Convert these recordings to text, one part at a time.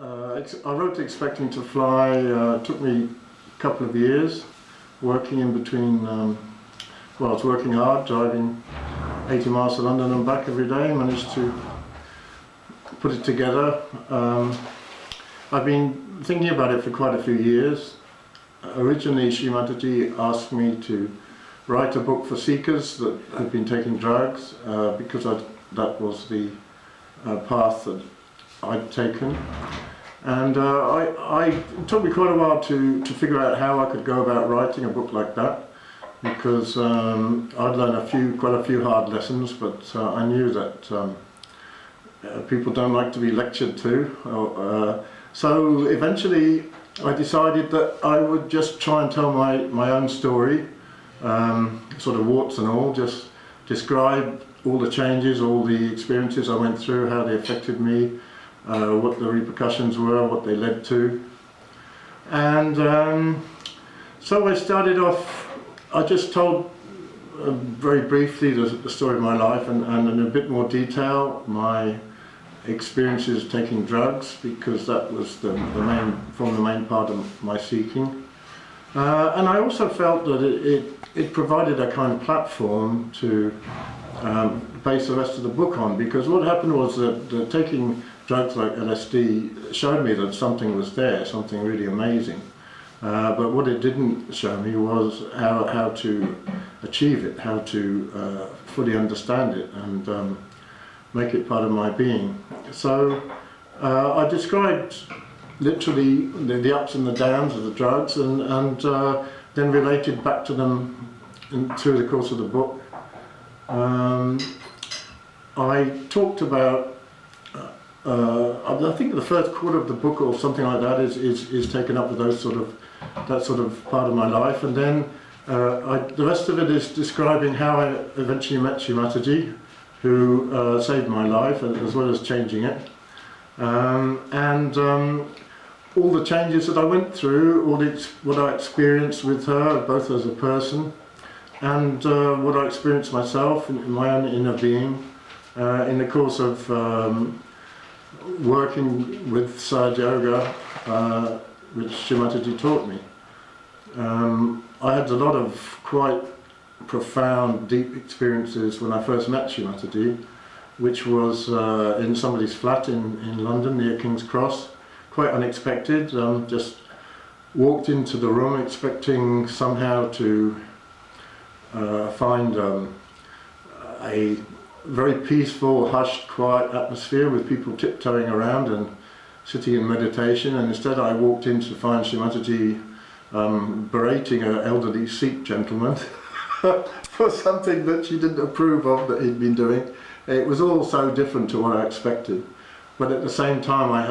I wrote Expecting to Fly. It took me a couple of years working in between. Well, I was working hard, driving 80 miles to London and back every day. Managed to put it together. I've been thinking about it for quite a few years. Originally, Srimataji asked me to write a book for seekers that had been taking drugs because that was the path that I'd taken. And it took me quite a while to figure out how I could go about writing a book like that, because I'd learned quite a few hard lessons, but I knew that people don't like to be lectured to. So eventually I decided that I would just try and tell my own story, sort of warts and all, just describe all the changes, all the experiences I went through, how they affected me, what the repercussions were, what they led to. And so I started off, I just told very briefly the story of my life, and in a bit more detail my experiences taking drugs, because that was the main part of my seeking. And I also felt that it provided a kind of platform to base the rest of the book on, because what happened was that taking drugs like LSD showed me that something was there, something really amazing. But what it didn't show me was how to achieve it, how to fully understand it and make it part of my being. So I described literally the ups and the downs of the drugs, and then related back to them through the course of the book. I talked about, I think the first quarter of the book or something like that is taken up with that sort of part of my life, and then the rest of it is describing how I eventually met Srimataji, who saved my life as well as changing it, and all the changes that I went through, what I experienced with her, both as a person, and what I experienced myself in my own inner being in the course of working with Sahaja Yoga, which Srimataji taught me. I had a lot of quite profound, deep experiences when I first met Srimataji, which was in somebody's flat in London near King's Cross. Quite unexpected. Just walked into the room expecting somehow to find a very peaceful, hushed, quiet atmosphere with people tiptoeing around and sitting in meditation, and instead I walked in to find Srimataji berating an elderly Sikh gentleman for something that she didn't approve of that he'd been doing. It was all so different to what I expected, but at the same time I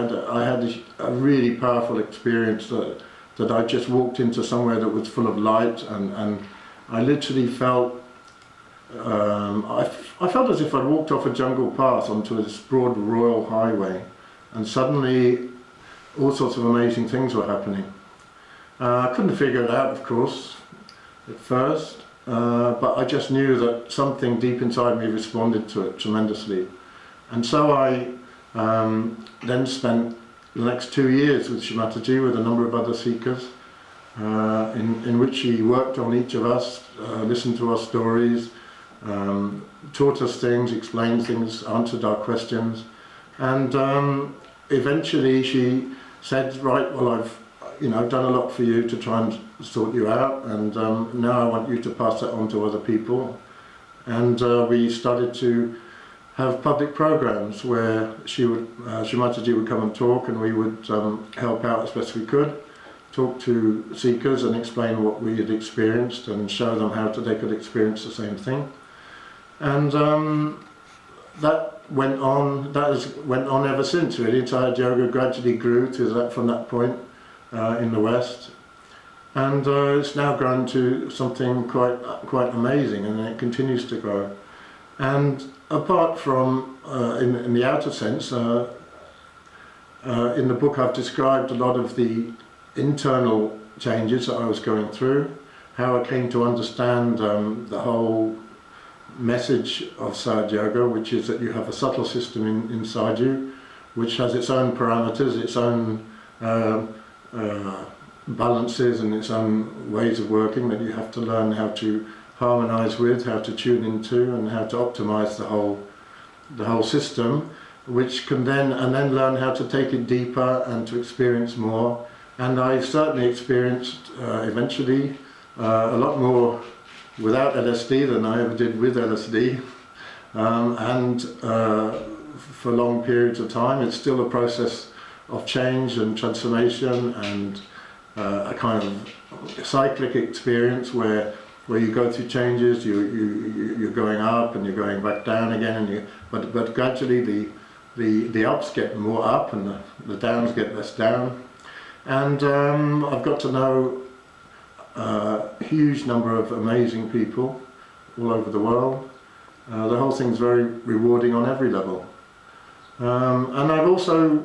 had a really powerful experience that I just walked into somewhere that was full of light, and I literally felt I felt as if I'd walked off a jungle path onto this broad royal highway, and suddenly all sorts of amazing things were happening. I couldn't figure it out, of course, at first, but I just knew that something deep inside me responded to it tremendously. And so I then spent the next 2 years with Srimataji, with a number of other seekers, in which she worked on each of us, listened to our stories, taught us things, explained things, answered our questions, and eventually she said, right, well, I've done a lot for you to try and sort you out, and now I want you to pass that on to other people. And we started to have public programs where Srimataji would come and talk, and we would help out as best we could, talk to seekers and explain what we had experienced and show them how they could experience the same thing. And that went on ever since, really. Sahaja Yoga gradually grew from that point in the West, and it's now grown to something quite amazing, and it continues to grow. And apart from in the outer sense, in the book I've described a lot of the internal changes that I was going through, how I came to understand the whole message of Sahaja Yoga, which is that you have a subtle system inside you, which has its own parameters, its own balances and its own ways of working that you have to learn how to harmonize with, how to tune into, and how to optimize the whole system, which can then learn how to take it deeper and to experience more. And I certainly experienced eventually a lot more without LSD than I ever did with LSD, and for long periods of time. It's still a process of change and transformation, and a kind of cyclic experience where you go through changes, you're going up and you're going back down again, and but gradually the ups get more up and the downs get less down. And I've got to know a huge number of amazing people all over the world. The whole thing's very rewarding on every level. And I've also,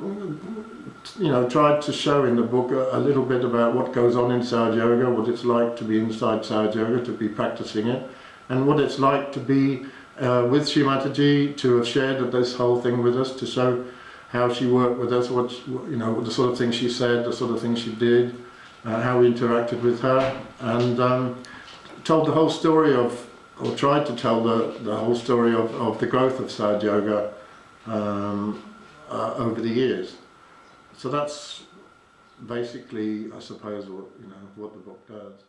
tried to show in the book a little bit about what goes on inside yoga, what it's like to be inside yoga, to be practicing it, and what it's like to be with Shrimataji, to have shared this whole thing with us, to show how she worked with us, what the sort of things she said, the sort of things she did, how we interacted with her, and told the whole story of, or tried to tell the whole story of the growth of Sad Yoga over the years. So that's basically, I suppose, what the book does.